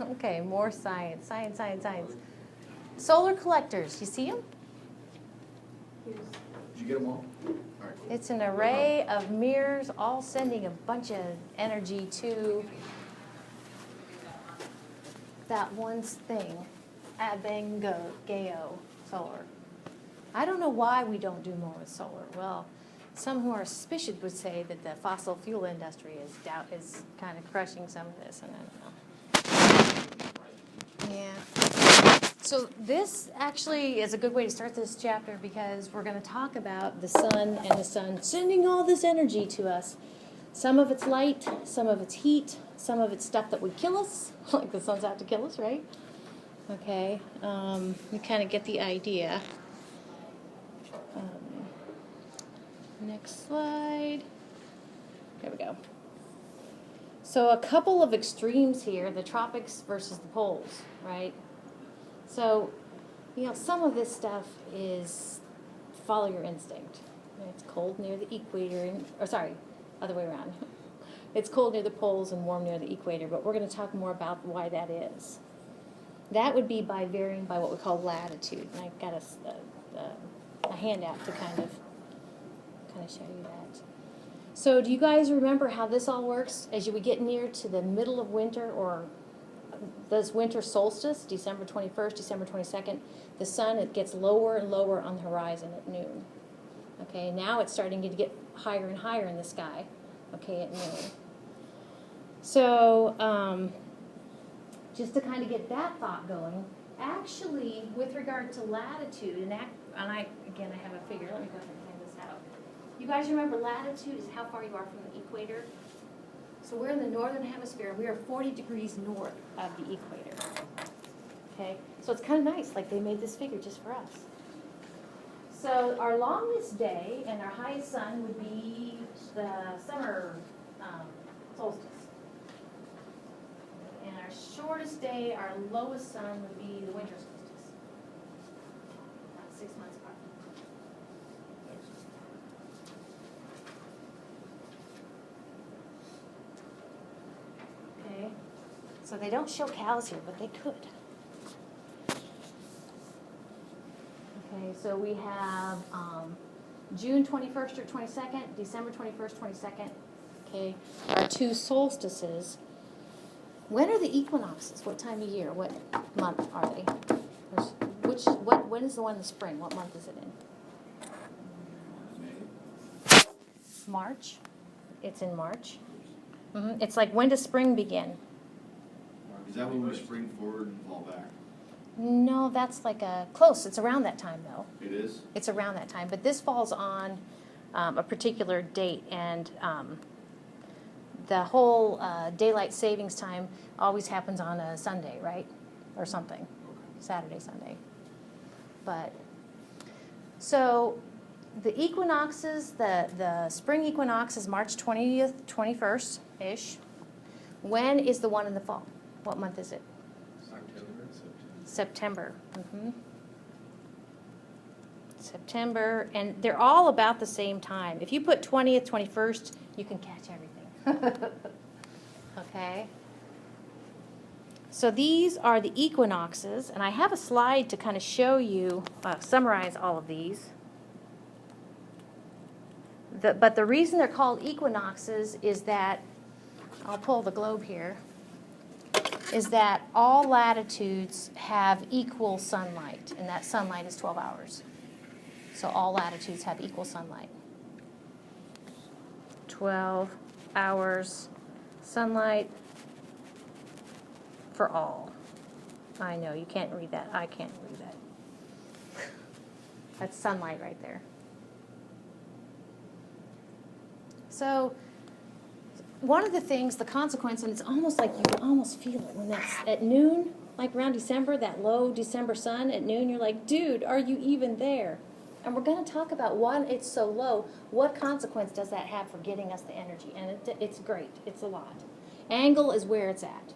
Okay, more science, science, science, science. Solar collectors, you see them? Did you get them all? All right, cool. It's an array of mirrors all sending a bunch of energy to that one thing, Abengao solar. I don't know why we don't do more with solar. Well, some who are suspicious would say that the fossil fuel industry is kind of crushing some of this, and I don't know. Yeah. So this actually is a good way to start this chapter because we're going to talk about the sun and the sun sending all this energy to us. Some of it's light, some of it's heat, some of it's stuff that would kill us, like the sun's out to kill us, right? Okay, you kind of get the idea. Next slide. There we go. So a couple of extremes here, the tropics versus the poles, right? So, you know, some of this stuff is follow your instinct. It's cold near the equator, or sorry, other way around. It's cold near the poles and warm near the equator, but we're going to talk more about why that is. That would be by varying by what we call latitude. And I've got a handout to kind of show you that. So do you guys remember how this all works? As you would get near to the middle of winter or this winter solstice, December 21st, December 22nd, the sun, it gets lower and lower on the horizon at noon. Okay, now it's starting to get higher and higher in the sky, okay, at noon. So just to kind of get that thought going, actually, with regard to latitude, and I have a figure. Let me go ahead and hand this out. You guys remember latitude is how far you are from the equator? So we're in the northern hemisphere. We are 40 degrees north of the equator. Okay, so it's kind of nice, like they made this figure just for us. So our longest day and our highest sun would be the summer solstice. And our shortest day, our lowest sun would be the winter solstice. About 6 months apart. Okay, so they don't show cows here, but they could. Okay, so we have June 21st or 22nd, December 21st, 22nd. Okay, our two solstices. When are the equinoxes? What time of year? What month are they? When is the one in the spring? What month is it in? March. It's in March. Mm-hmm. It's like, when does spring begin? Is that when we spring forward and fall back? No, that's like close. It's around that time, though. It is? It's around that time. But this falls on a particular date, and the whole daylight savings time always happens on a Sunday, right? Or something. Okay. Saturday, Sunday. But, so the equinoxes, the spring equinox is March 20th, 21st-ish. When is the one in the fall? What month is it? September. Mm-hmm. September, and they're all about the same time. If you put 20th, 21st, you can catch everything. Okay? So these are the equinoxes, and I have a slide to kind of show you, summarize all of these. But the reason they're called equinoxes is that, I'll pull the globe here, is that all latitudes have equal sunlight, and that sunlight is 12 hours. So all latitudes have equal sunlight. 12 hours sunlight for all. I know, you can't read that. I can't read that. That's sunlight right there. So one of the things, the consequence, and it's almost like you can almost feel it when that's at noon, like around December, that low December sun at noon, you're like, dude, are you even there? And we're going to talk about why it's so low. What consequence does that have for getting us the energy? And it's great. It's a lot. Angle is where it's at.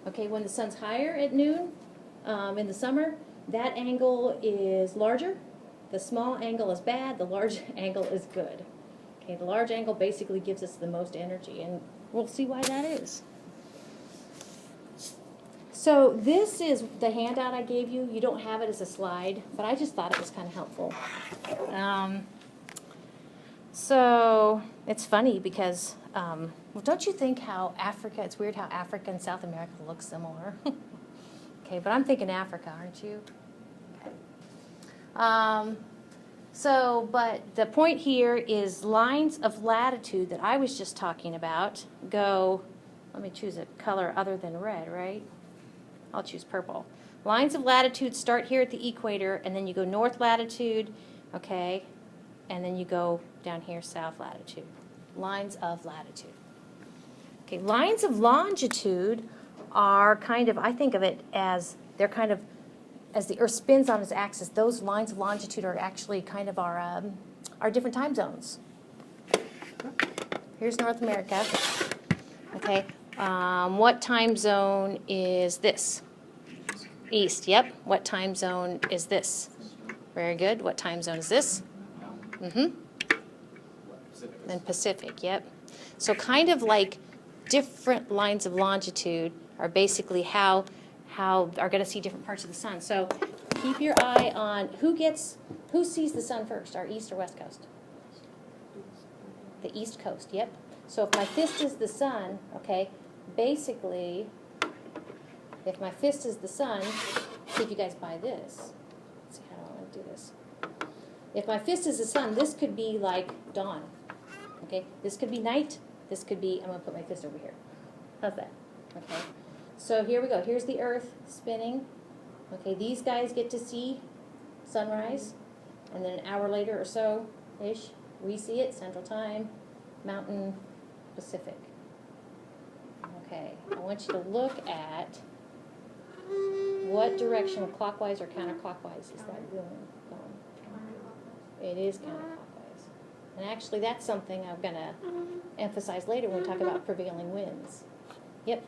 Okay, when the sun's higher at noon in the summer, that angle is larger. The small angle is bad. The large angle is good. Okay, the large angle basically gives us the most energy, and we'll see why that is. So this is the handout I gave you. You don't have it as a slide, but I just thought it was kind of helpful. So it's funny because, well, don't you think how Africa, it's weird how Africa and South America look similar. Okay, but I'm thinking Africa, aren't you? Okay. But the point here is lines of latitude that I was just talking about go, let me choose a color other than red, right? I'll choose purple. Lines of latitude start here at the equator, and then you go north latitude, okay, and then you go down here south latitude. Lines of latitude. Okay, lines of longitude are kind of, I think of it as, they're kind of, as the Earth spins on its axis, those lines of longitude are actually kind of our different time zones. Here's North America. Okay, what time zone is this? East, yep. What time zone is this? Very good. What time zone is this? Mm-hmm. Then Pacific, yep. So kind of like different lines of longitude are basically how are going to see different parts of the sun. So keep your eye on who sees the sun first, our east or west coast? The east coast, yep. So if my fist is the sun, okay, basically, if my fist is the sun, see if you guys buy this. Let's see how I want to do this. If my fist is the sun, this could be like dawn. Okay, this could be night. This could be, I'm going to put my fist over here. How's that? Okay. So here we go. Here's the Earth spinning. Okay, these guys get to see sunrise. And then an hour later or so-ish, we see it, Central Time, Mountain, Pacific. Okay, I want you to look at what direction, clockwise or counterclockwise, is that going? It is counterclockwise. And actually, that's something I'm going to emphasize later when we talk about prevailing winds. Yep,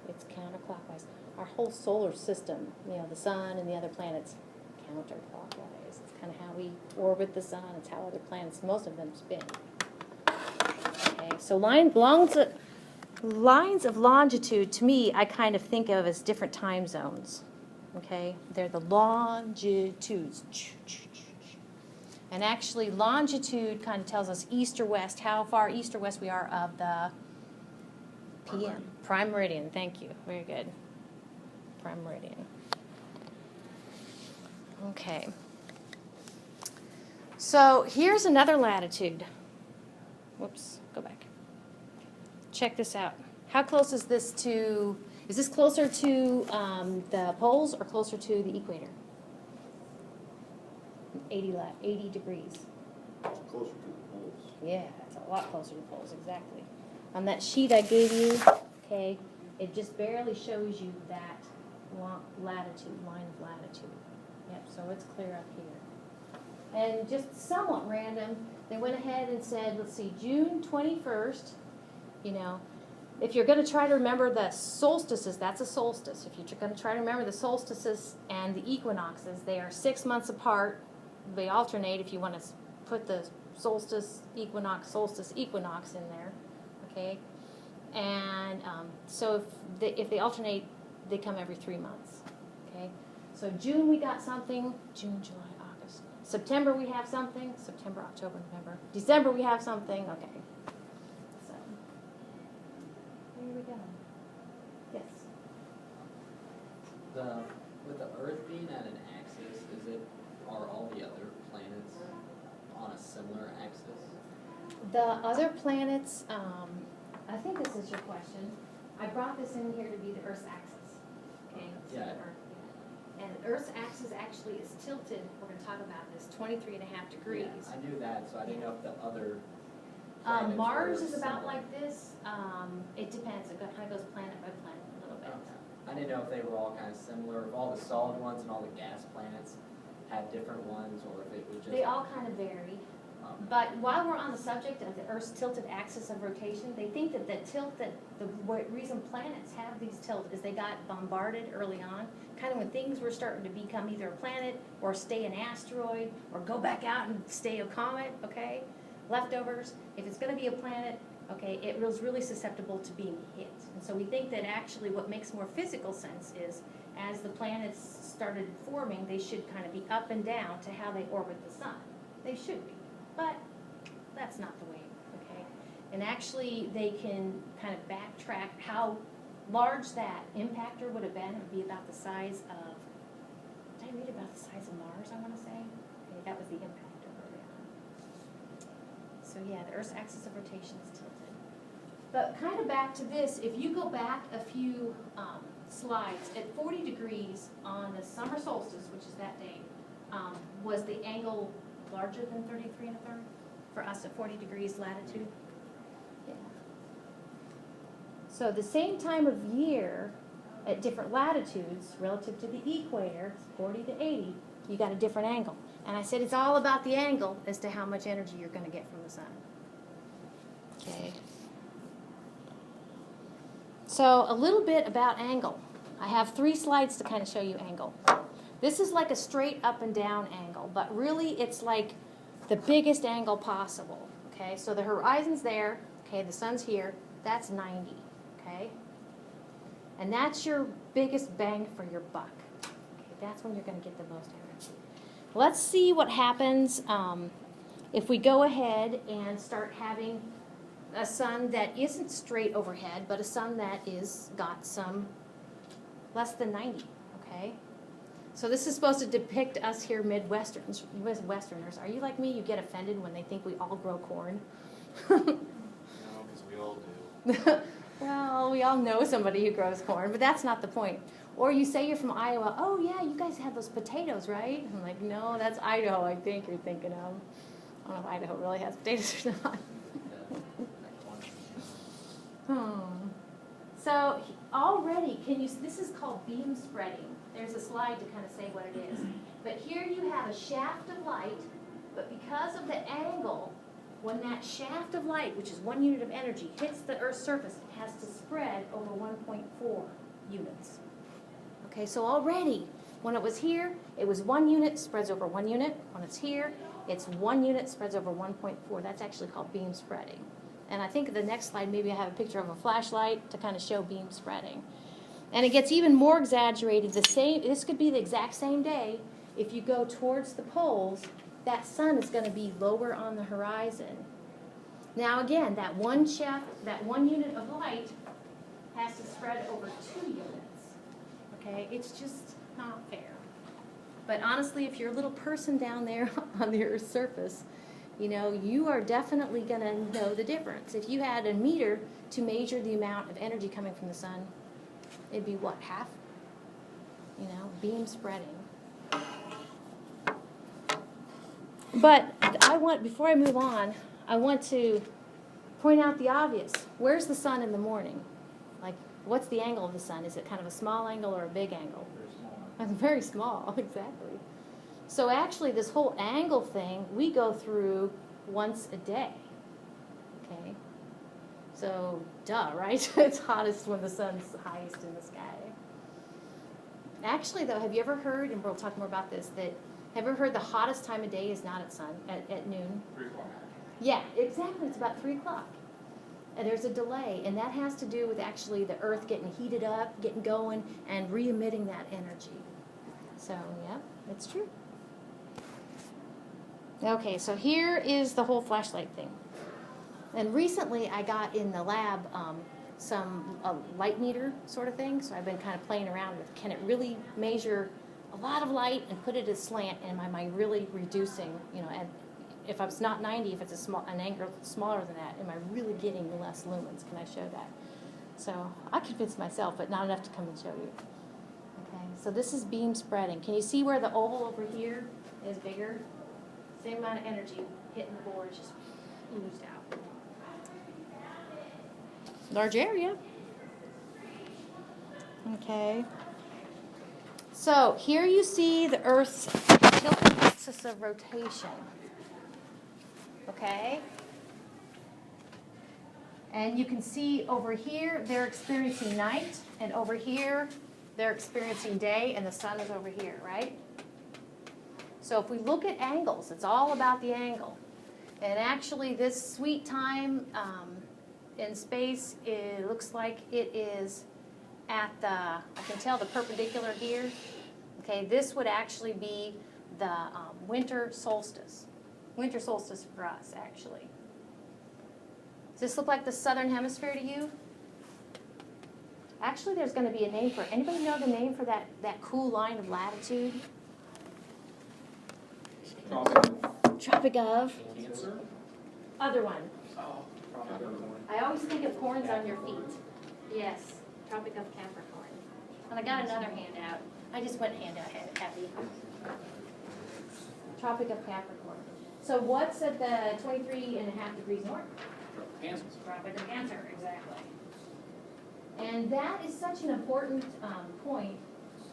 it's counterclockwise. Our whole solar system, you know, the sun and the other planets, counterclockwise. It's kind of how we orbit the sun. It's how other planets, most of them, spin. Okay, so lines of longitude, to me, I kind of think of as different time zones. Okay, they're the longitudes. And actually, longitude kind of tells us east or west, how far east or west we are of the PM. Prime meridian, thank you. Very good. Prime meridian. Okay. So here's another latitude. Whoops, go back. Check this out. How close is this to, is this closer to the poles or closer to the equator? 80 degrees. Closer to the poles. Yeah, it's a lot closer to the poles, exactly. On that sheet I gave you, okay, it just barely shows you that latitude, line of latitude. Yep, so it's clear up here. And just somewhat random, they went ahead and said, let's see, June 21st, you know, if you're going to try to remember the solstices, that's a solstice. If you're going to try to remember the solstices and the equinoxes, they are 6 months apart. They alternate if you want to put the solstice, equinox in there, okay? And so if they alternate, they come every 3 months, okay? So June we got something, June, July, August. September we have something, September, October, November. December we have something, okay. So, here we go. Yes? With the Earth being at an axis, are all the other planets on a similar axis? The other planets, I think this is your question. I brought this in here to be the Earth's axis. Okay? So Yeah. Earth, yeah. And Earth's axis actually is tilted, we're going to talk about this, 23.5 degrees. Yeah, I knew that, so I didn't know if the other planets Mars were is about similar. like this. It depends. It kind of goes planet by planet a little bit. Okay. I didn't know if they were all kind of similar, if all the solid ones and all the gas planets had different ones, or if it was just... They all kind of vary. But while we're on the subject of the Earth's tilted axis of rotation, they think that the reason planets have these tilts is they got bombarded early on, kind of when things were starting to become either a planet or stay an asteroid or go back out and stay a comet, okay? Leftovers. If it's going to be a planet, okay, it was really susceptible to being hit. And so we think that actually what makes more physical sense is as the planets started forming, they should kind of be up and down to how they orbit the sun. They should be, but that's not the way, okay? And actually they can kind of backtrack how large that impactor would have been. It would be about the size of, did I read about the size of Mars, I want to say? Okay, that was the impactor early on. So yeah, the Earth's axis of rotation is tilted. But kind of back to this, if you go back a few slides, at 40 degrees on the summer solstice, which is that day, was the angle larger than 33 1/3 for us at 40 degrees latitude? Yeah. So the same time of year at different latitudes relative to the equator, 40 to 80, you got a different angle. And I said it's all about the angle as to how much energy you're going to get from the sun. Okay. So a little bit about angle. I have 3 slides to kind of show you angle. This is like a straight up and down angle, but really it's like the biggest angle possible. Okay, so the horizon's there. Okay, the sun's here. That's 90. Okay, and that's your biggest bang for your buck. Okay, that's when you're going to get the most energy. Let's see what happens if we go ahead and start having a sun that isn't straight overhead, but a sun that is got some less than 90, okay? So this is supposed to depict us here Midwesterners. Are you like me? You get offended when they think we all grow corn? No, because we all do. Well, we all know somebody who grows corn, but that's not the point. Or you say you're from Iowa. Oh, yeah, you guys have those potatoes, right? I'm like, no, that's Idaho, I think you're thinking of. I don't know if Idaho really has potatoes or not. So already, this is called beam spreading. There's a slide to kind of say what it is. But here you have a shaft of light, but because of the angle, when that shaft of light, which is 1 unit of energy, hits the Earth's surface, it has to spread over 1.4 units. Okay, so already, when it was here, it was 1 unit, spreads over 1 unit. When it's here, it's 1 unit, spreads over 1.4. That's actually called beam spreading. And I think the next slide, maybe I have a picture of a flashlight to kind of show beam spreading. And it gets even more exaggerated. This could be the exact same day. If you go towards the poles, that sun is going to be lower on the horizon. Now again, that one unit of light has to spread over 2 units. Okay, it's just not fair. But honestly, if you're a little person down there on the Earth's surface, you know, you are definitely going to know the difference. If you had a meter to measure the amount of energy coming from the sun, it'd be what, half? You know, beam spreading. But before I move on, I want to point out the obvious. Where's the sun in the morning? Like, what's the angle of the sun? Is it kind of a small angle or a big angle? Very small. It's very small, exactly. So actually, this whole angle thing, we go through once a day, okay? So, duh, right? It's hottest when the sun's highest in the sky. Actually, though, have you ever heard, and we'll talk more about this, have you ever heard the hottest time of day is not at noon? 3 o'clock. Yeah, exactly. It's about 3 o'clock. And there's a delay, and that has to do with actually the Earth getting heated up, getting going, and re-emitting that energy. So, yeah, it's true. Okay, so here is the whole flashlight thing. And recently I got in the lab some light meter sort of thing, so I've been kind of playing around with, can it really measure a lot of light and put it at slant, and am I really reducing, you know, and if it's not 90, if it's an angle smaller than that, am I really getting less lumens? Can I show that? So I convinced myself, but not enough to come and show you. Okay, so this is beam spreading. Can you see where the oval over here is bigger? Same amount of energy hitting the board, just oozed out. Large area. Okay. So here you see the Earth's tilted axis of rotation. Okay? And you can see over here they're experiencing night, and over here they're experiencing day, and the sun is over here, right? So if we look at angles, it's all about the angle. And actually this sweet time in space, it looks like it is at the, I can tell the perpendicular here. Okay, this would actually be the winter solstice. Winter solstice for us, actually. Does this look like the southern hemisphere to you? Actually, there's going to be a name for it. Anybody know the name for that cool line of latitude? Tropic of? Cancer? Other one. Oh, Capricorn. I always think of horns on your feet. Yes, Tropic of Capricorn. And I got another handout. I just went handout heavy. Tropic of Capricorn. So what's at the 23.5 degrees north? Cancer. Tropic of Cancer, exactly. And that is such an important point,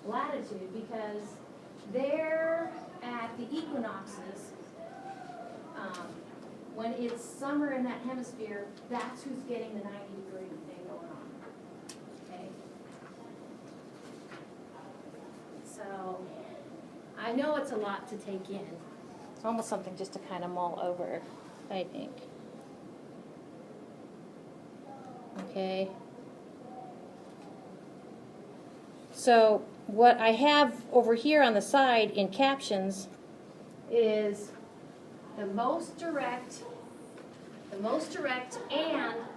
latitude, because there at the equinoxes, when it's summer in that hemisphere, that's who's getting the 90-degree thing going on. Okay? So, I know it's a lot to take in. It's almost something just to kind of mull over, I think. Okay. So, what I have over here on the side in captions is the most direct, and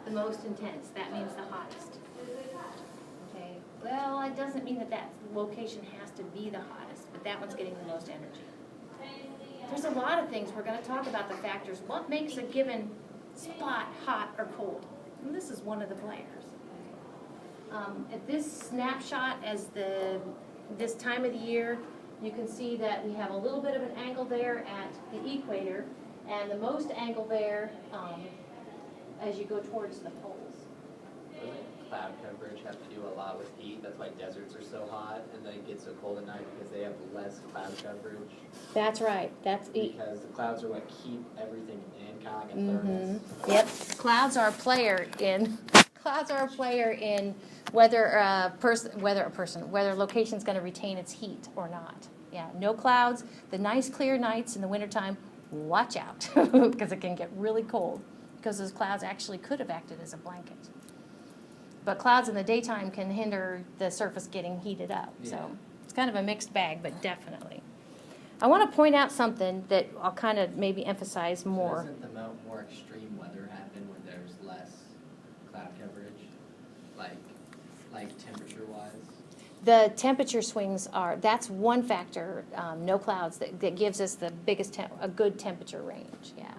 the most intense. That means the hottest. Okay. Well, it doesn't mean that that location has to be the hottest, but that one's getting the most energy. There's a lot of things. We're going to talk about the factors. What makes a given spot hot or cold? And this is one of the players. At this snapshot as this time of the year, you can see that we have a little bit of an angle there at the equator, and the most angle there as you go towards the poles. Doesn't cloud coverage have to do a lot with heat? That's why deserts are so hot and then it gets so cold at night because they have less cloud coverage. That's right. That's Because the clouds are what keep everything in, kind of like a thermos. Yep. Clouds are a player in whether a location's going to retain its heat or not. Yeah, no clouds. The nice clear nights in the wintertime, watch out because it can get really cold because those clouds actually could have acted as a blanket. But clouds in the daytime can hinder the surface getting heated up. Yeah. So it's kind of a mixed bag, but definitely. I want to point out something that I'll kind of maybe emphasize more. So doesn't the more extreme weather happen when there's less cloud coverage? Like temperature-wise? The temperature swings that's one factor, no clouds, that gives us the biggest, a good temperature range, yeah.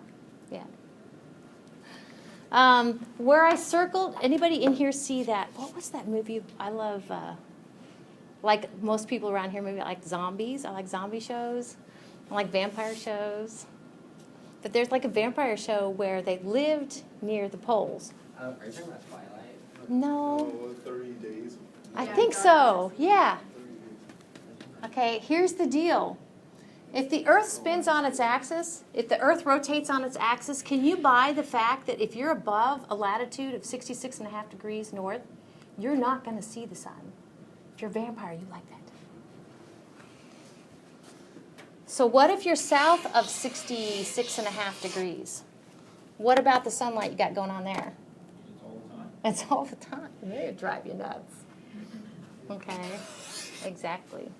Where I circled, anybody in here see that, what was that movie? I love, like most people around here, maybe I like zombies. I like zombie shows. I like vampire shows. But there's like a vampire show where they lived near the poles. Are you talking about Twilight? No. Oh, 30 days. I think so, yeah. Okay, here's the deal. If the Earth spins on its axis, if the Earth rotates on its axis, can you buy the fact that if you're above a latitude of 66.5 degrees north, you're not going to see the sun? If you're a vampire, you like that. So what if you're south of 66.5 degrees? What about the sunlight you got going on there? It's all the time. It'll drive you nuts. Okay, exactly.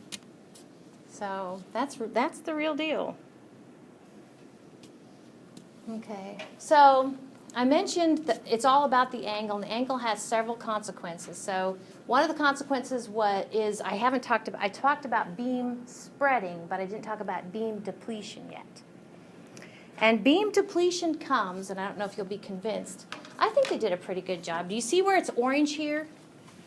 So that's the real deal. Okay, so I mentioned that it's all about the angle, and the angle has several consequences. So one of the consequences I talked about beam spreading, but I didn't talk about beam depletion yet. And beam depletion comes, and I don't know if you'll be convinced, I think they did a pretty good job. Do you see where it's orange here?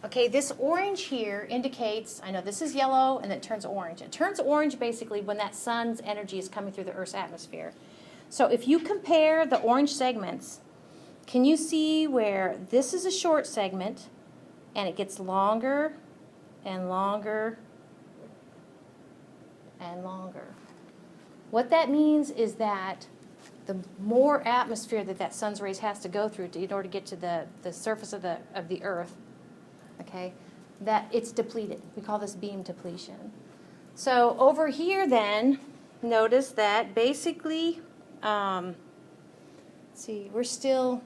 Okay, this orange here indicates, I know this is yellow and it turns orange. It turns orange basically when that sun's energy is coming through the Earth's atmosphere. So if you compare the orange segments, can you see where this is a short segment and it gets longer and longer and longer? What that means is that the more atmosphere that sun's rays has to go through in order to get to the surface of the Earth, okay, that it's depleted. We call this beam depletion. So over here then, notice that basically, let's see, we're still,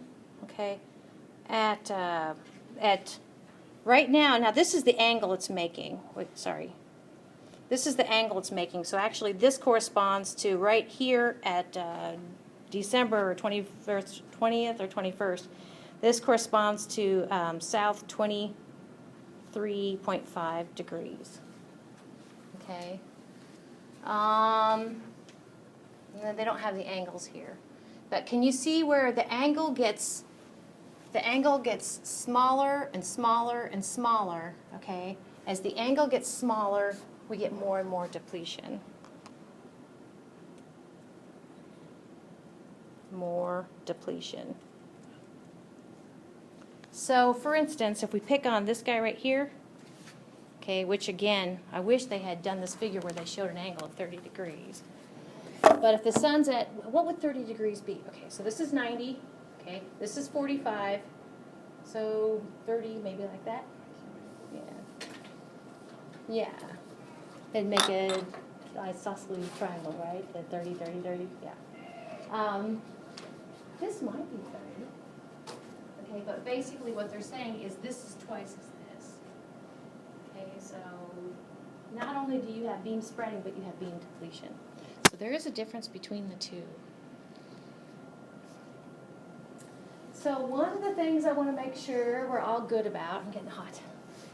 okay, at right now. Now this is the angle it's making. Wait, sorry. This is the angle it's making. So actually, this corresponds to right here at December 21st, 20th or 21st. This corresponds to south 23.5 degrees. Okay. No, they don't have the angles here, but can you see where the angle gets smaller and smaller and smaller? Okay. As the angle gets smaller, we get more and more depletion. More depletion. So, for instance, if we pick on this guy right here, okay, which again, I wish they had done this figure where they showed an angle of 30 degrees. But if the sun's at, what would 30 degrees be? Okay, so this is 90, okay, this is 45, so 30, maybe like that? Yeah. Yeah. It'd make a isosceles triangle, right? The 30, 30, 30, yeah. This might be 30. Okay, but basically what they're saying is this is twice as this. Okay, so not only do you have beam spreading, but you have beam depletion. So there is a difference between the two. So one of the things I want to make sure we're all good about, I'm getting hot,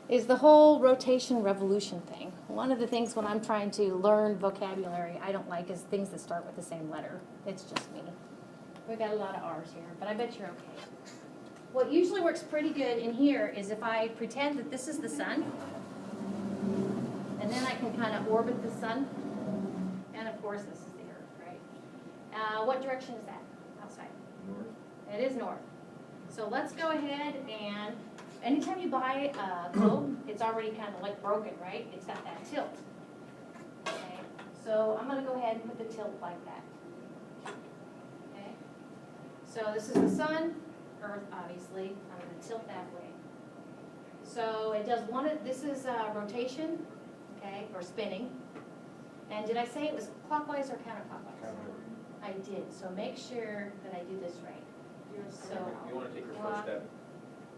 is the whole rotation revolution thing. One of the things when I'm trying to learn vocabulary I don't like is things that start with the same letter. It's just me. We've got a lot of R's here, but I bet you're okay. What usually works pretty good in here is if I pretend that this is the sun, and then I can kind of orbit the sun. And of course, this is the Earth, right? What direction is that outside? North. It is north. So let's go ahead and anytime you buy a globe, it's already kind of like broken, right? It's got that tilt. Okay. So I'm going to go ahead and put the tilt like that. Okay. So this is the sun, Earth, obviously. I'm going to tilt that way. So it does one. This is rotation, okay, or spinning. And did I say it was clockwise or counterclockwise? I did. So make sure that I do this right. So You want to take your first step,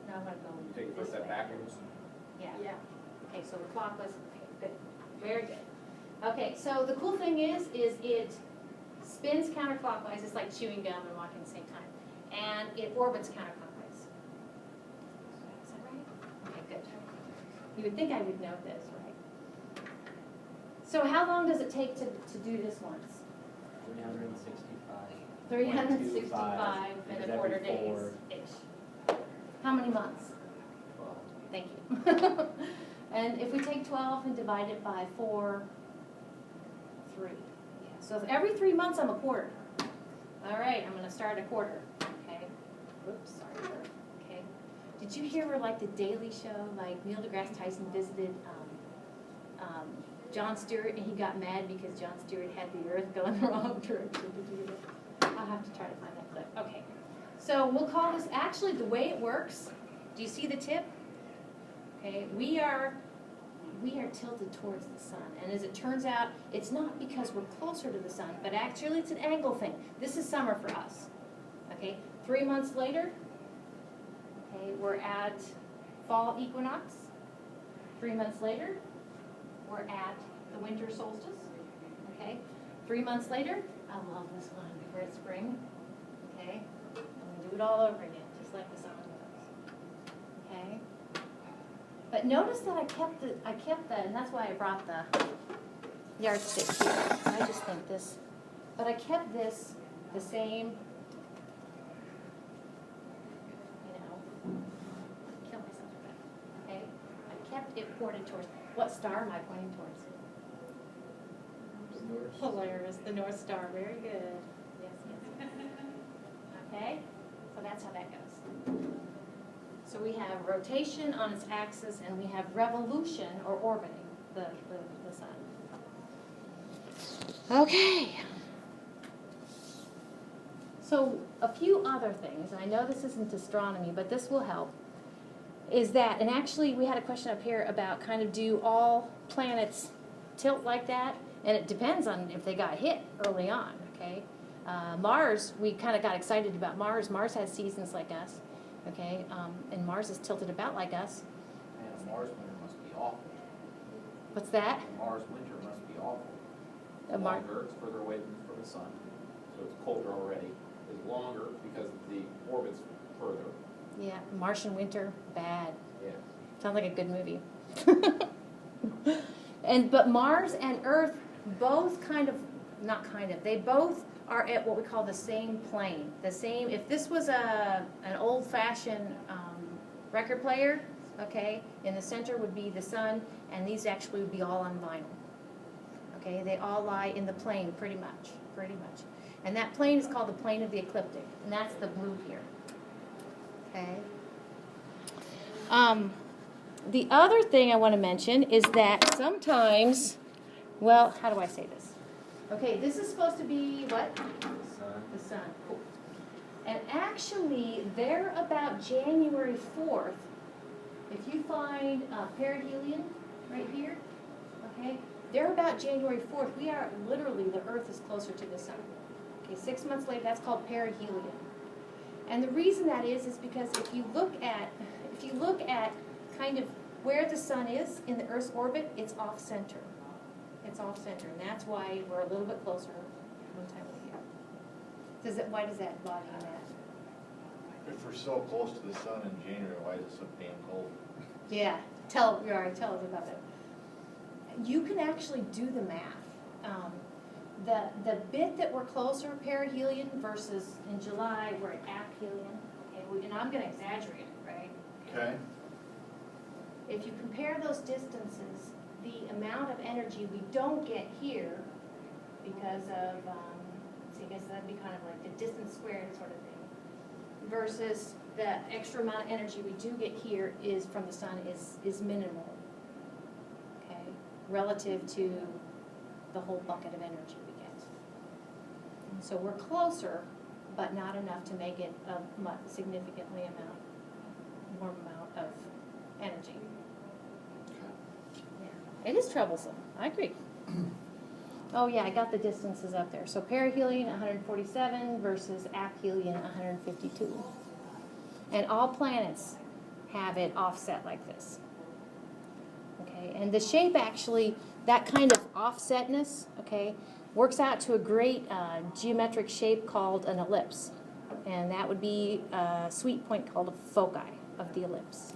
no, I'm going to go you take your this first step way. backwards. Yeah. Okay, so the clockwise. Okay, good. Very good. Okay, so the cool thing is it spins counterclockwise. It's like chewing gum and walking at the same time. And it orbits counterclockwise. Is that right? Okay, good. You would think I would know this, right? So how long does it take to do this once? 365. 365 and a quarter days-ish. How many months? 12. Thank you. And if we take 12 and divide it by 4, 3. Yeah. So every 3 months I'm a quarter. All right, I'm going to start a quarter. Okay. Whoops, sorry. Okay. Did you hear where, like, the Daily Show, like Neil deGrasse Tyson visited Jon Stewart, and he got mad because Jon Stewart had the Earth going the wrong direction? Did you hear that? I'll have to try to find that clip. Okay. So we'll call this, actually, the way it works, do you see the tip? Okay, we are tilted towards the sun. And as it turns out, it's not because we're closer to the sun, but actually it's an angle thing. This is summer for us. Okay, 3 months later, okay, we're at fall equinox. 3 months later, we're at the winter solstice. Okay, 3 months later, I love this one, we're at spring. Okay, and we do it all over again, just like the summer does. Okay. But notice that I kept the, and that's why I brought the yardstick here. I just think this, but I kept this the same, kill myself with that, okay? I kept it pointed towards, what star am I pointing towards? Polaris, the North Star, very good. Yes, yes. Okay, so that's how that goes. So we have rotation on its axis, and we have revolution, or orbiting, the sun. Okay. So a few other things, and I know this isn't astronomy, but this will help, is that, and actually we had a question up here about kind of do all planets tilt like that? And it depends on if they got hit early on, okay? Mars, we kind of got excited about Mars. Mars has seasons like us. Okay, and Mars is tilted about like us. Man, a Mars winter must be awful. What's that? A Mars winter must be awful. A Mar- Longer, it's further away from the sun, so it's colder already. It's longer because the orbit's further. Yeah, Martian winter, bad. Yeah. Sounds like a good movie. But Mars and Earth both they both are at what we call the same plane. The same, if this was an old-fashioned record player, okay, in the center would be the sun, and these actually would be all on vinyl. Okay, they all lie in the plane pretty much. And that plane is called the plane of the ecliptic, and that's the blue here. Okay. The other thing I want to mention is that sometimes, well, how do I say this? Okay, this is supposed to be what? The sun. Cool. And actually, they're about January 4th. If you find perihelion right here, okay, they're about January 4th. We are literally, the Earth is closer to the sun. Okay, 6 months later, that's called perihelion. And the reason that is because if you look at kind of where the sun is in the Earth's orbit, it's off center. It's off center, and that's why we're a little bit closer one time of year. Why does that bother you, Matt? If we're so close to the sun in January, why is it so damn cold? Yeah, tell us about it. You can actually do the math. The bit that we're closer, perihelion, versus in July we're at aphelion. Okay, and I'm going to exaggerate it, right? Okay. If you compare those distances, the amount of energy we don't get here because of, I guess that'd be kind of like the distance squared sort of thing, versus the extra amount of energy we do get here is from the sun is minimal, okay, relative to the whole bucket of energy we get. And so we're closer, but not enough to make it a significantly more amount of energy. Yeah, it is troublesome. I agree. Oh yeah, I got the distances up there. So perihelion 147 versus aphelion 152. And all planets have it offset like this. Okay, and the shape actually, that kind of offsetness, okay, works out to a great geometric shape called an ellipse. And that would be a sweet point called a foci of the ellipse.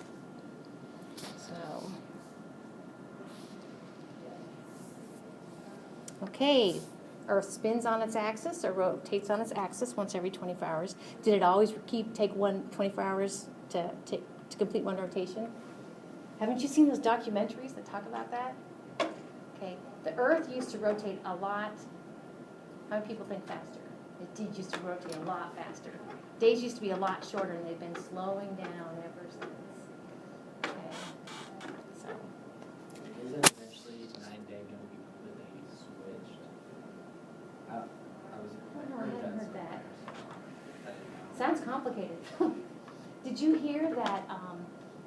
So, okay, Earth spins on its axis or rotates on its axis once every 24 hours. Did it always take 24 hours to complete one rotation? Haven't you seen those documentaries that talk about that? Okay, the Earth used to rotate a lot. How many people think faster? It did used to rotate a lot faster. Days used to be a lot shorter, and they've been slowing down ever since. Okay, so. Isn't eventually 9 day going to be completely switched? I haven't heard that. Sounds complicated. Did you hear that,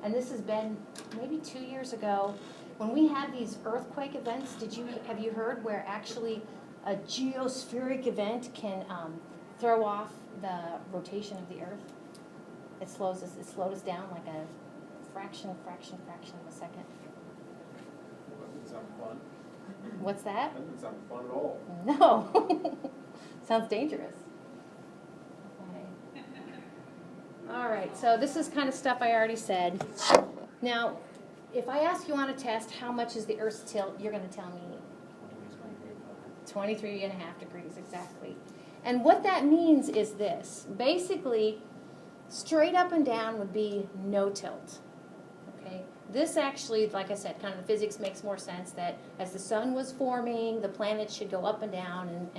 and this has been maybe 2 years ago, when we had these earthquake events, have you heard where actually a geospheric event can throw off the rotation of the Earth? It slowed us down like a fraction of a second. That doesn't sound fun. What's that? That doesn't sound fun at all. No. Sounds dangerous. Okay. All right, so this is kind of stuff I already said. Now, if I ask you on a test how much is the Earth's tilt, you're going to tell me 23.5 degrees, exactly. And what that means is this. Basically, straight up and down would be no tilt. Okay? This actually, like I said, kind of the physics makes more sense that as the sun was forming, the planets should go up and down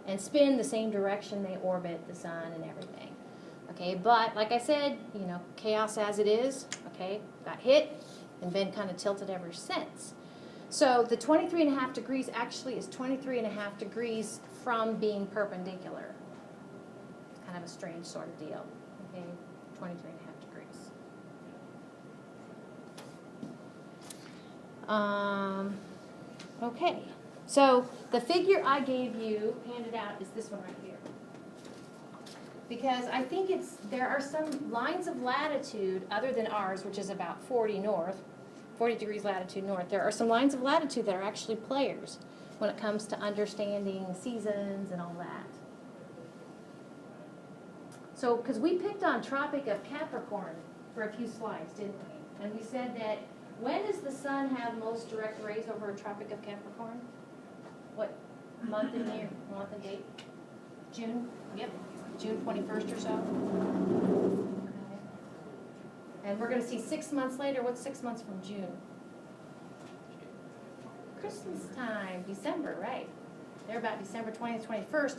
and spin the same direction they orbit the sun and everything. Okay, but like I said, you know, chaos as it is, okay, got hit and been kind of tilted ever since. So the 23.5 degrees actually is 23.5 degrees from being perpendicular. Kind of a strange sort of deal. Okay, 23.5 degrees. Okay, so the figure I gave you, handed out, is this one right here. because I think there are some lines of latitude other than ours, which is about 40 degrees latitude north. There are some lines of latitude that are actually players when it comes to understanding seasons and all that. So, because we picked on Tropic of Capricorn for a few slides, didn't we? And we said that when does the sun have most direct rays over Tropic of Capricorn? What month and year, month and date? June? Yep, June 21st or so. Okay. And we're going to see 6 months later. What's 6 months from June? Christmas time, December, right? They're about December 20th, 21st.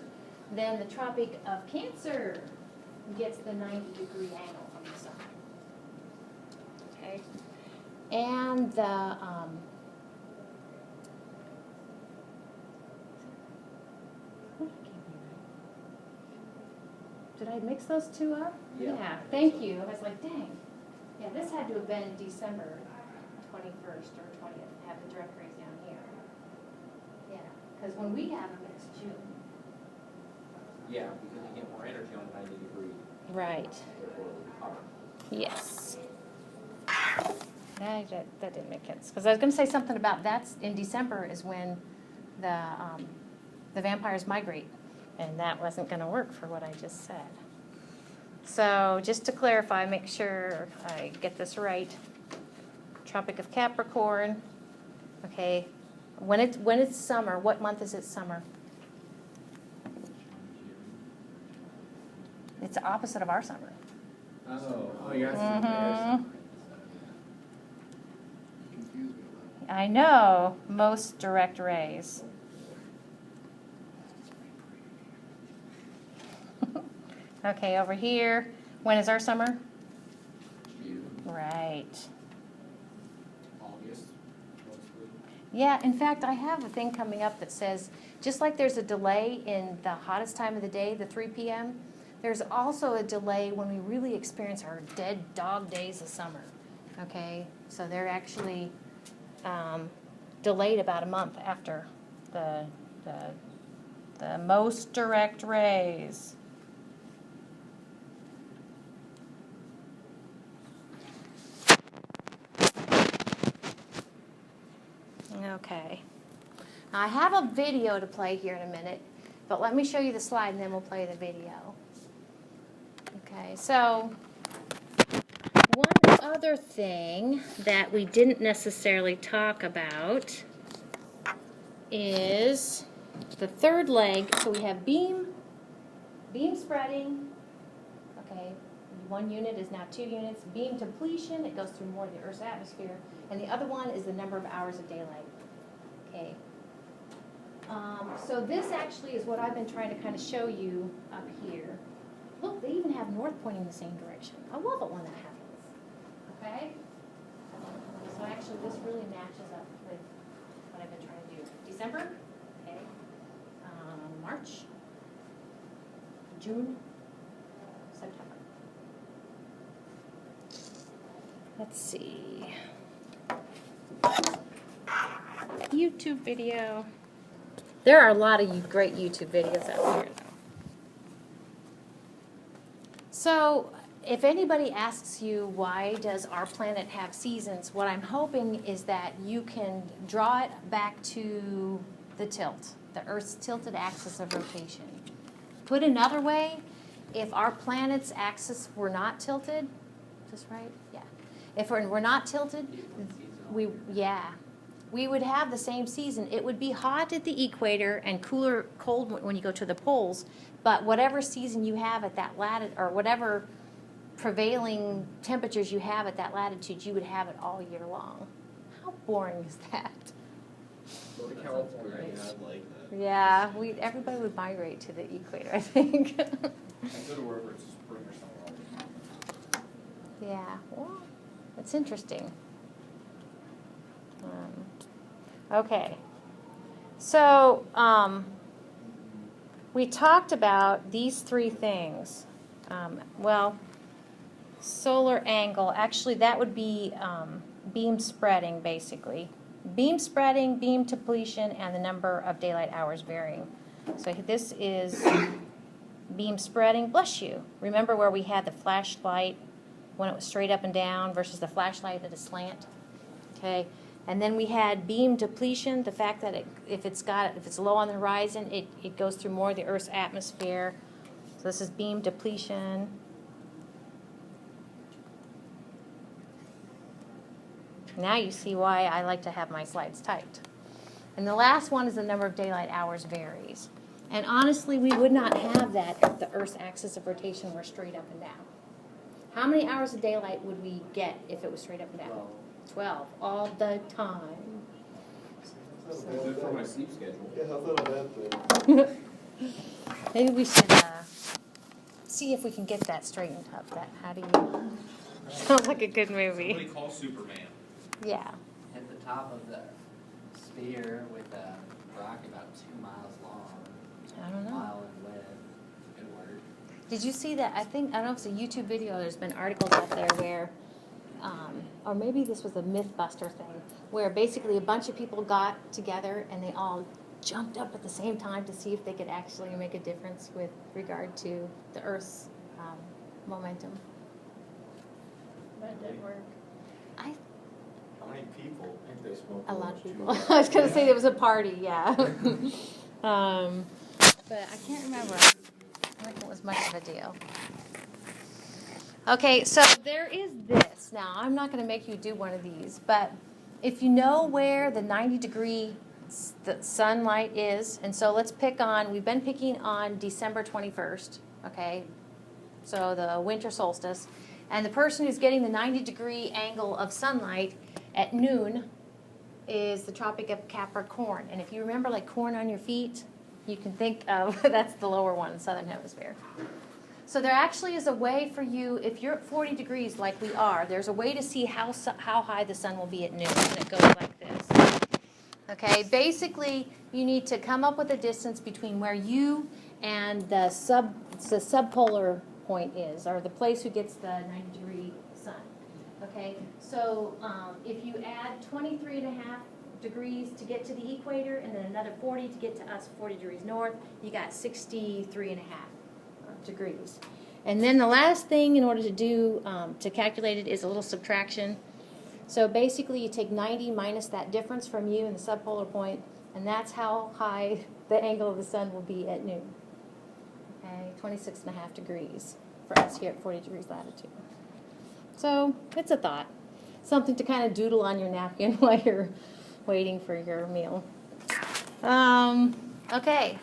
Then the Tropic of Cancer gets the 90-degree angle from the sun. Okay. And the did I mix those two up? Yeah. Thank you. I was like, dang. Yeah, this had to have been December 21st or 20th. Have the direct rays down here. Yeah, because when we have them, it's June. Yeah, because you get more energy on 90 degrees. Right. Therefore, it would power. Yes. That didn't make sense. Because I was going to say something about that's in December is when the vampires migrate. And that wasn't going to work for what I just said. So just to clarify, make sure I get this right. Tropic of Capricorn. Okay. When it's summer, what month is it summer? It's the opposite of our summer. Oh, you're asking Mhm. You confused me a little. I know, most direct rays. Okay, over here, when is our summer? June. Right. August, mostly. Yeah, in fact, I have a thing coming up that says, just like there's a delay in the hottest time of the day, the 3 p.m., there's also a delay when we really experience our dead dog days of summer. Okay, so they're actually delayed about a month after the most direct rays. Okay. Now I have a video to play here in a minute, but let me show you the slide and then we'll play the video. Okay, so one other thing that we didn't necessarily talk about is the third leg. So we have beam spreading. Okay, one unit is now 2 units. Beam depletion, it goes through more of the Earth's atmosphere. And the other one is the number of hours of daylight. Okay. So this actually is what I've been trying to kind of show you up here. Look, they even have north pointing the same direction. I love it when that happens. Okay? So actually this really matches up with what I've been trying to do. December, okay. March, June, September. Let's see. YouTube video. There are a lot of great YouTube videos out here, though. So, if anybody asks you why does our planet have seasons, what I'm hoping is that you can draw it back to the tilt, the Earth's tilted axis of rotation. Put another way, if our planet's axis were not tilted, is this right? Yeah. If we're not tilted, we would have the same season. It would be hot at the equator and cooler, cold when you go to the poles. But whatever season you have at that latitude, or whatever prevailing temperatures you have at that latitude, you would have it all year long. How boring is that? Go to California. Great, I like that. Yeah, everybody would migrate to the equator, I think. And go to wherever it's spring or summer. Yeah, well, it's interesting. Okay, so we talked about these 3 things. Well, solar angle, actually that would be beam spreading, basically. Beam spreading, beam depletion, and the number of daylight hours varying. So this is beam spreading, bless you. Remember where we had the flashlight when it was straight up and down versus the flashlight at a slant? Okay, and then we had beam depletion, the fact that if it's low on the horizon, it goes through more of the Earth's atmosphere. So this is beam depletion. Now you see why I like to have my slides typed. And the last one is the number of daylight hours varies. And honestly, we would not have that if the Earth's axis of rotation were straight up and down. How many hours of daylight would we get if it was straight up and down? 12 all the time. That's good for my sleep schedule. Yeah, how about that then? Maybe we should see if we can get that straightened up. How do you? Sounds like a good movie. Somebody call Superman. Yeah. Hit the top of the sphere with a rock about 2 miles long, I don't know. mile in width. Good work. Did you see that? I don't know if it's a YouTube video. There's been articles out there where, or maybe this was a Mythbuster thing, where basically a bunch of people got together and they all jumped up at the same time to see if they could actually make a difference with regard to the Earth's momentum. But it didn't work. How many people? I think they smoked A lot of too people. much. I was going to say there was a party, yeah. But I can't remember. I think it was much of a deal. Okay, so there is this. Now, I'm not going to make you do one of these, but if you know where the 90-degree the sunlight is, and so let's pick on, we've been picking on December 21st, okay, so the winter solstice, and the person who's getting the 90-degree angle of sunlight at noon is the Tropic of Capricorn. And if you remember like corn on your feet, you can think of, that's the lower one, southern hemisphere. So there actually is a way for you, if you're at 40 degrees like we are, there's a way to see how high the sun will be at noon, and it goes like this. Okay, basically you need to come up with a distance between where you and the subpolar point is, or the place who gets the 90-degree sun. Okay, so if you add 23.5 degrees to get to the equator and then another 40 to get to us 40 degrees north, you got 63.5 degrees. And then the last thing in order to do, to calculate it, is a little subtraction. So basically you take 90 minus that difference from you and the subpolar point, and that's how high the angle of the sun will be at noon. Okay, 26.5 degrees for us here at 40 degrees latitude. So it's a thought. Something to kind of doodle on your napkin while you're waiting for your meal. Okay.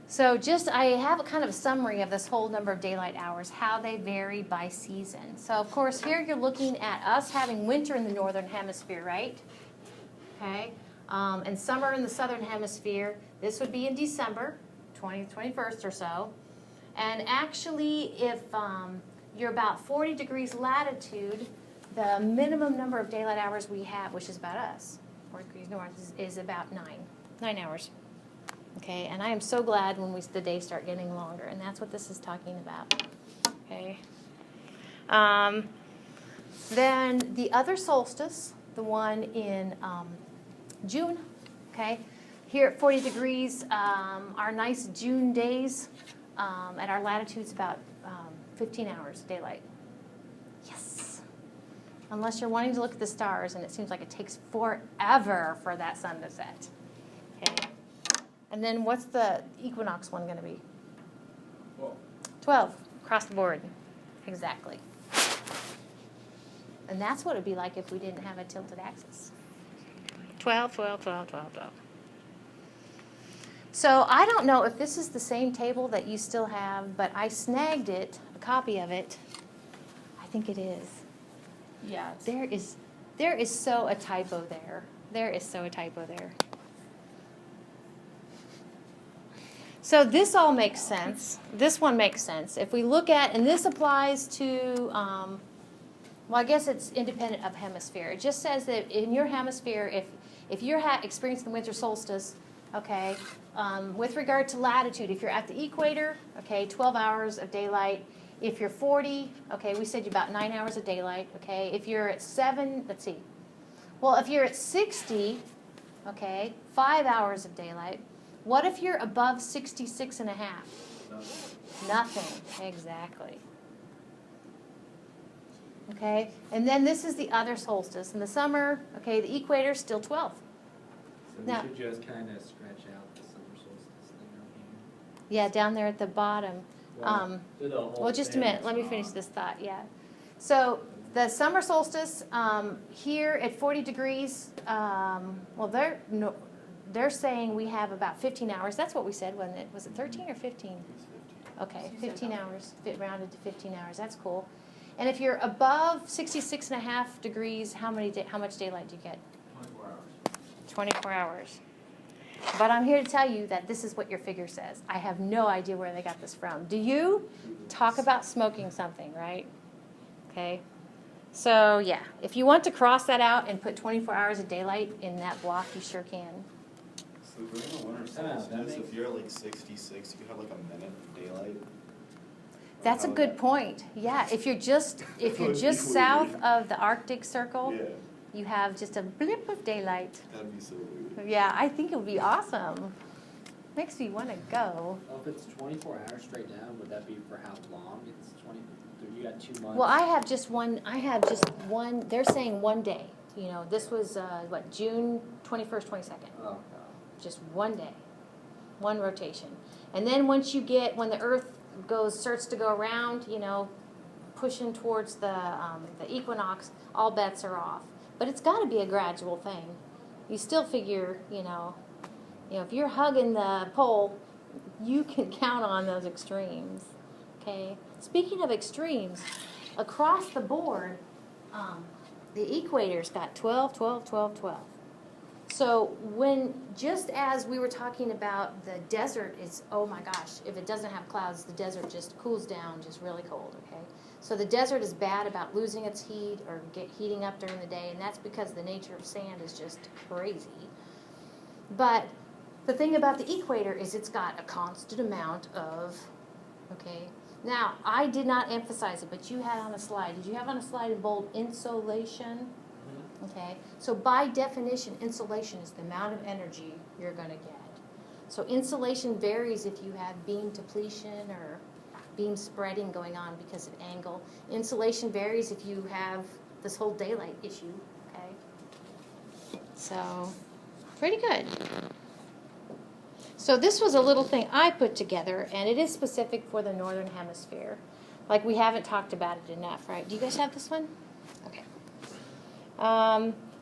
So I have a kind of a summary of this whole number of daylight hours, how they vary by season. So of course here you're looking at us having winter in the northern hemisphere, right? Okay. And summer in the southern hemisphere. This would be in December, 21st or so. And actually if you're about 40 degrees latitude, the minimum number of daylight hours we have, which is about us, 40 degrees north, is about 9 hours. Okay, and I am so glad when the days start getting longer, and that's what this is talking about. Okay. Then the other solstice, the one in June, okay, here at 40 degrees, our nice June days at our latitude's about 15 hours of daylight. Yes. Unless you're wanting to look at the stars, and it seems like it takes forever for that sun to set. Okay. And then what's the equinox one going to be? 12, across the board. Exactly. And that's what it would be like if we didn't have a tilted axis. 12, 12, 12, 12, 12. So I don't know if this is the same table that you still have, but I snagged it, a copy of it. I think it is. Yeah. There is so a typo there. There is so a typo there. So this all makes sense. This one makes sense. If we look at, and this applies to, well, I guess it's independent of hemisphere. It just says that in your hemisphere, if you're experiencing the winter solstice, okay, with regard to latitude, if you're at the equator, okay, 12 hours of daylight. If you're 40, okay, we said about 9 hours of daylight, okay. If you're at 7, let's see. Well, if you're at 60, okay, 5 hours of daylight. What if you're above 66.5? Nothing, exactly. Okay, and then this is the other solstice. In the summer, okay, the equator's still 12. So we Now- should just kind of stretch out the summer solstice thing right Yeah, down there at the bottom. here. Well, just a minute, let me finish this thought, yeah. So the summer solstice, here at 40 degrees, well, they're saying we have about 15 hours. That's what we said, wasn't it? Was it 13 or 15? Okay, 15 hours, rounded to 15 hours, that's cool. And if you're above 66.5 degrees, how much daylight do you get? 24 hours. 24 hours. But I'm here to tell you that this is what your figure says. I have no idea where they got this from. Do you? Talk about smoking something, right? Okay. So, yeah, if you want to cross that out and put 24 hours of daylight in that block, you sure can. So during the winter that solstice, makes- if you're at like 66, you have like a minute of daylight. That's a How would good that- point. Yeah, if you're just That would be south weird. of the Arctic Circle, Yeah, you have just a blip of daylight. that'd be so weird. Yeah, I think it would be awesome. Makes me want to go. Well, if it's 24 hours straight down, would that be for how long? It's 20, you got 2 months. Well, I have just one, they're saying one day. You know, this was, June 21st, 22nd. Oh, God. Just one day, one rotation. And then when the Earth starts to go around, you know, pushing towards the equinox, all bets are off. But it's got to be a gradual thing. You still figure, you know, if you're hugging the pole, you can count on those extremes. Okay. Speaking of extremes, across the board, the equator's got 12, 12, 12, 12. So just as we were talking about the desert is, oh my gosh, if it doesn't have clouds, the desert just cools down, just really cold, okay? So the desert is bad about losing its heat or heating up during the day, and that's because the nature of sand is just crazy. But the thing about the equator is it's got a constant amount of, okay? Now, I did not emphasize it, but you had on a slide. Did you have on a slide in bold insolation? Okay, so by definition, insolation is the amount of energy you're going to get. So insolation varies if you have beam depletion or beam spreading going on because of angle. Insolation varies if you have this whole daylight issue, okay? So, pretty good. So this was a little thing I put together, and it is specific for the Northern Hemisphere. Like, we haven't talked about it enough, right? Do you guys have this one? Okay.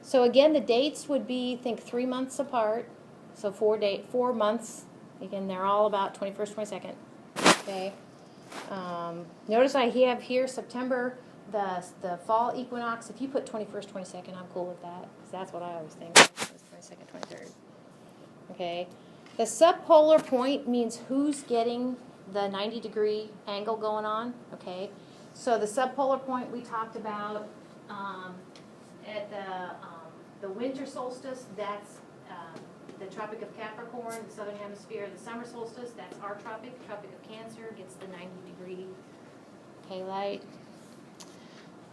So again, the dates would be, think 3 months apart. So 4 months. Again, they're all about 21st, 22nd. Okay. Notice I have here September, the fall equinox. If you put 21st, 22nd, I'm cool with that. Because that's what I always think. 22nd, 23rd. Okay. The subpolar point means who's getting the 90-degree angle going on. Okay. So the subpolar point we talked about, at the winter solstice, that's the Tropic of Capricorn, the southern hemisphere. The summer solstice, that's our Tropic of Cancer, gets the 90-degree daylight.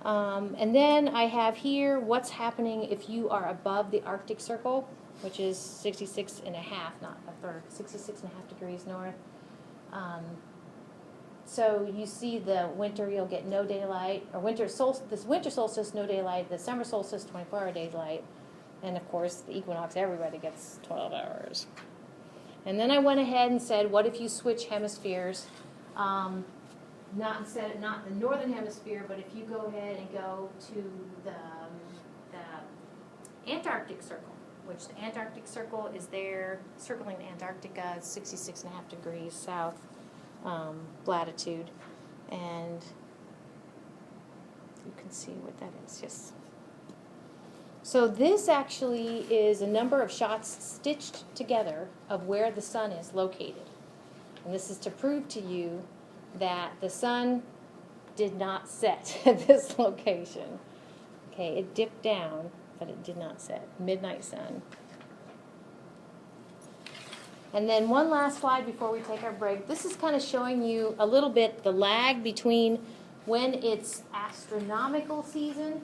And then I have here what's happening if you are above the Arctic Circle, which is 66.5, not a third, 66.5 degrees north. So you see the winter, you'll get no daylight, or winter solstice, no daylight, the summer solstice, 24-hour daylight, and of course the equinox, everybody gets 12 hours. And then I went ahead and said, what if you switch hemispheres? Not the northern hemisphere, but if you go ahead and go to the Antarctic Circle, which the Antarctic Circle is there, circling Antarctica, 66.5 degrees south. Latitude, and you can see what that is. Yes. So this actually is a number of shots stitched together of where the sun is located, and this is to prove to you that the sun did not set at this location. Okay, it dipped down, but it did not set. Midnight sun. And then one last slide before we take our break. This is kind of showing you a little bit the lag between when it's astronomical season.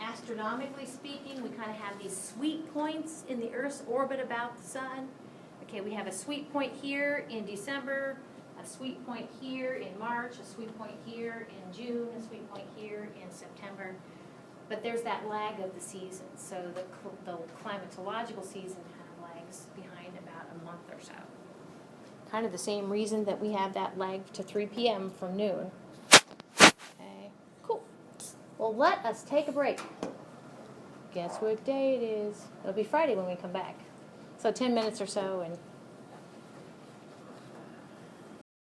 Astronomically speaking, we kind of have these sweet points in the Earth's orbit about the sun. Okay, we have a sweet point here in December, a sweet point here in March, a sweet point here in June, a sweet point here in September. But there's that lag of the seasons, so the climatological season kind of lags behind about a month or so. Kind of the same reason that we have that lag to 3 p.m. from noon. Okay, cool. Well, let us take a break. Guess what day it is? It'll be Friday when we come back. So 10 minutes or so, and